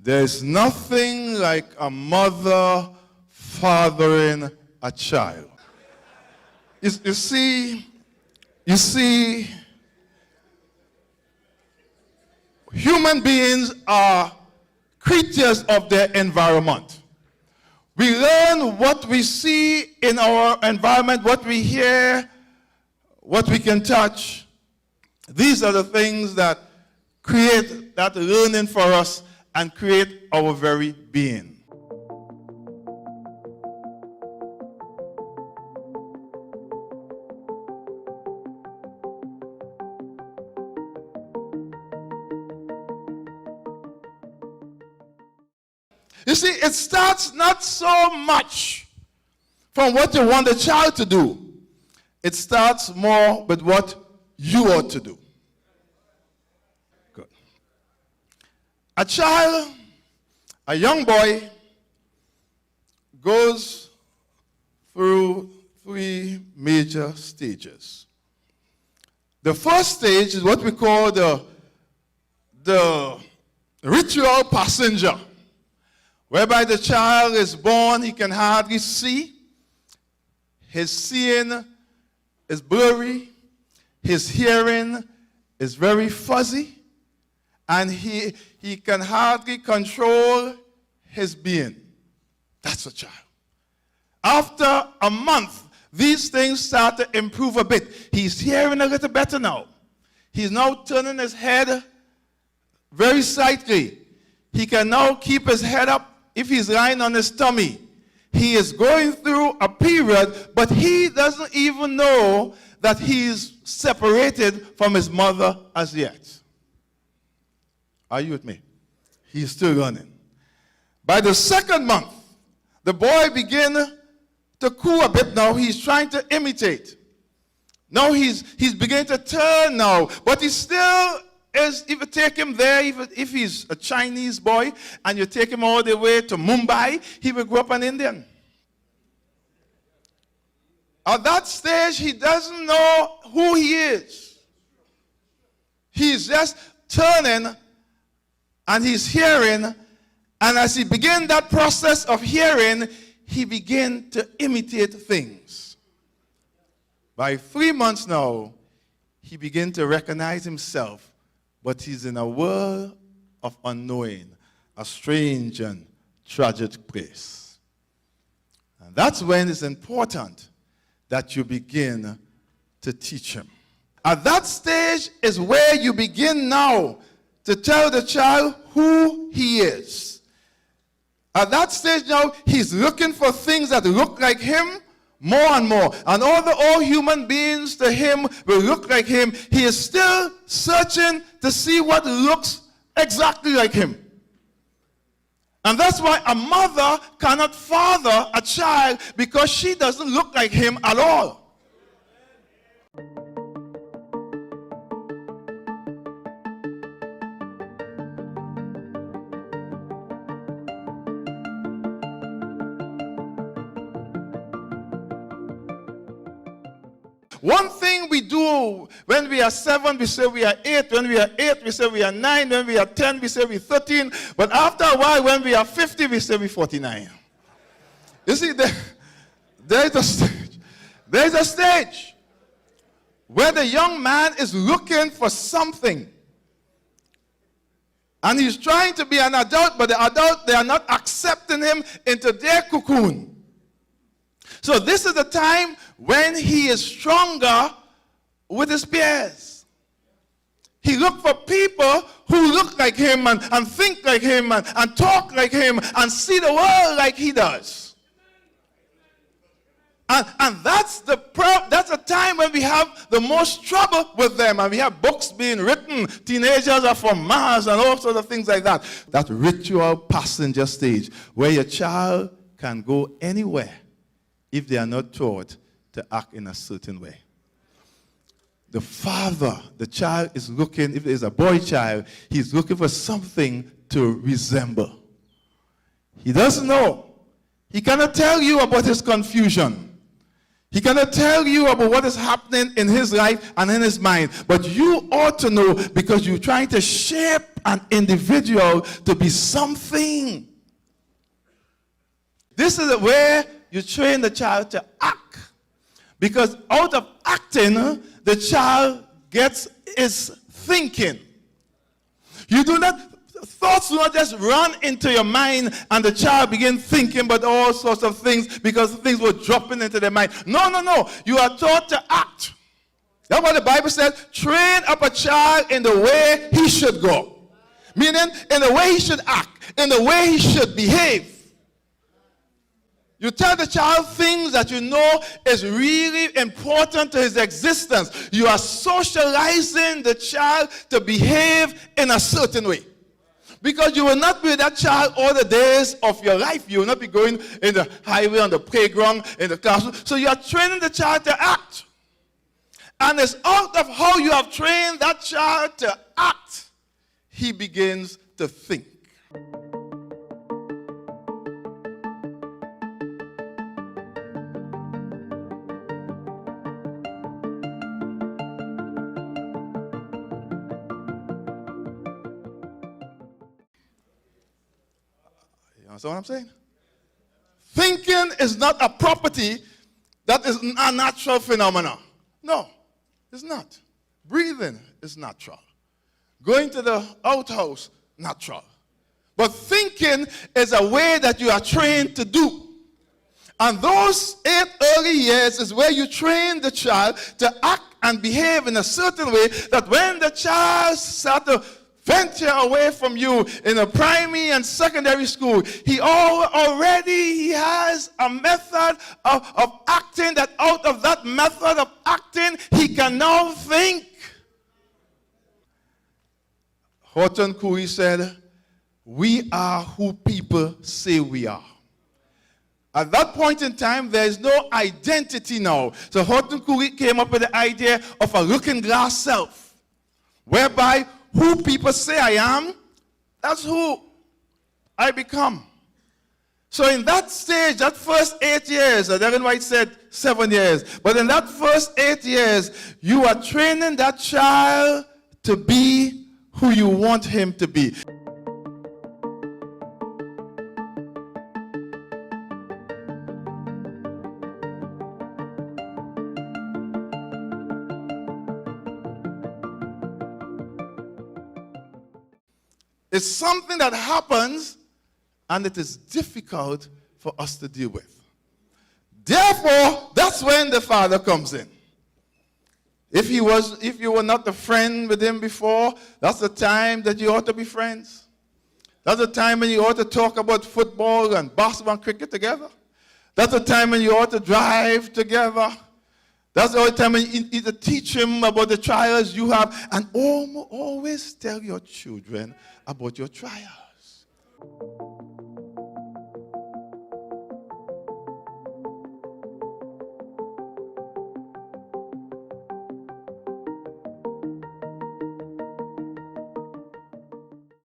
There's nothing like a mother fathering a child. You see, human beings are creatures of their environment. We learn what we see in our environment, what we hear, what we can touch. These are the things that create that learning for us and create our very being. You see, it starts not so much from what you want the child to do. It starts more with what you ought to do. Good. A child, a young boy, goes through 3 major stages. The first stage is what we call the ritual passenger, whereby the child is born, he can hardly see. His seeing is blurry. His hearing is very fuzzy. And he can hardly control his being. That's a child. After a month, these things start to improve a bit. He's hearing a little better now. He's now turning his head very slightly. He can now keep his head up if he's lying on his tummy. He is going through a period, but he doesn't even know that he's separated from his mother as yet. Are you with me? He's still running. By the 2nd month, the boy begins to coo a bit now. He's trying to imitate. Now he's beginning to turn now, but he still is, if you take him there, even if he's a Chinese boy, and you take him all the way to Mumbai, he will grow up an Indian. At that stage, he doesn't know who he is. He's just turning, and he's hearing, and as he begins that process of hearing, he begins to imitate things. By 3 months now, he begins to recognize himself, but he's in a world of unknowing, a strange and tragic place. And that's when it's important that you begin to teach him. At that stage is where you begin now to tell the child who he is. At that stage now, he's looking for things that look like him more and more. And all human beings to him will look like him. He is still searching to see what looks exactly like him. And that's why a mother cannot father a child, because she doesn't look like him at all. One thing we do when we are 7, we say we are 8. When we are 8, we say we are 9. When we are 10, we say we are 13. But after a while, when we are 50, we say we are 49. You see, there is a stage. There is a stage where the young man is looking for something. And he's trying to be an adult, but the adult, they are not accepting him into their cocoon. So this is the time when he is stronger with his peers. He looks for people who look like him and think like him and talk like him and see the world like he does. And that's a time when we have the most trouble with them, and we have books being written. Teenagers are from Mars and all sorts of things like that. That ritual passenger stage where your child can go anywhere if they are not taught to act in a certain way. The father, the child is looking, if there's a boy child, he's looking for something to resemble. He doesn't know. He cannot tell you about his confusion. He cannot tell you about what is happening in his life and in his mind. But you ought to know because you're trying to shape an individual to be something. This is where you train the child to act. Because out of acting, the child gets his thinking. Thoughts do not just run into your mind and the child begin thinking about all sorts of things because things were dropping into their mind. No. You are taught to act. That's what the Bible says. Train up a child in the way he should go. Meaning, in the way he should act, in the way he should behave. You tell the child things that you know is really important to his existence. You are socializing the child to behave in a certain way. Because you will not be with that child all the days of your life. You will not be going in the highway, on the playground, in the classroom. So you are training the child to act. And it's out of how you have trained that child to act, he begins to think. That's what I'm saying. Thinking is not a property that is a natural phenomenon. No, it's not. Breathing is natural. Going to the outhouse, natural. But thinking is a way that you are trained to do. And those 8 early years is where you train the child to act and behave in a certain way that when the child starts to venture away from you in a primary and secondary school, he already has a method of acting that out of that method of acting, he can now think. Horton Curry said, we are who people say we are. At that point in time, there is no identity now. So Horton Curry came up with the idea of a looking glass self, whereby who people say I am, that's who I become. So in that stage, that first 8 years, as Ellen White said 7 years, but in that first 8 years, you are training that child to be who you want him to be. It's something that happens and it is difficult for us to deal with. Therefore, that's when the father comes in. If you were not a friend with him before, that's the time that you ought to be friends. That's the time when you ought to talk about football and basketball and cricket together. That's the time when you ought to drive together. That's the only time when you need to teach him about the trials you have. And always tell your children about your trials.